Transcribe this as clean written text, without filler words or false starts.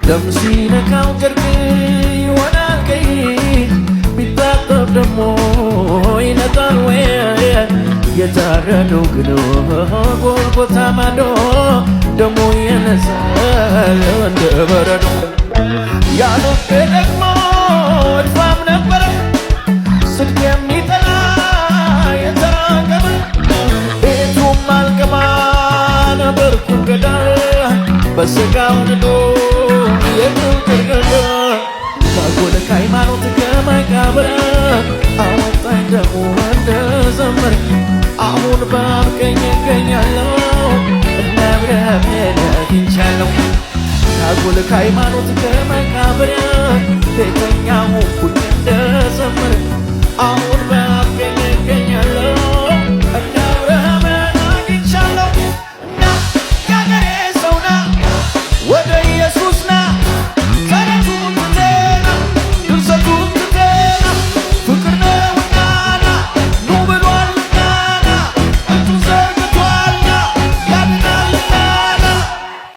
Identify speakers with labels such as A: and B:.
A: ደም ሲነካው ጨርቅ ይሆናል ቀይ ቢታጠብ ደሞ ይነጣል ወይ የታረደው ግን ጎልጎታ ማዶ ደሞ ይነሳል እንደ በረዶ ያሉት ደግሞ እድፋም ነበረ ስድቅ የሚጠላ የተራቀመ ቤቱም አልቀማ ነበርኩ ገዳ በስጋው ንዶ የትውጥርገደ ካጎለ ከሃይማኖት ከመቃብር አወጣኝ ደግሞ እንደዘመር አሁን ባብቀኝ እገኛለሁ እነ አብርሃምን አግኝቻለሁ ካጎለ ከሃይማኖት ከመቃብር ቤተኛው ሁሉ እንደዘመር አሁን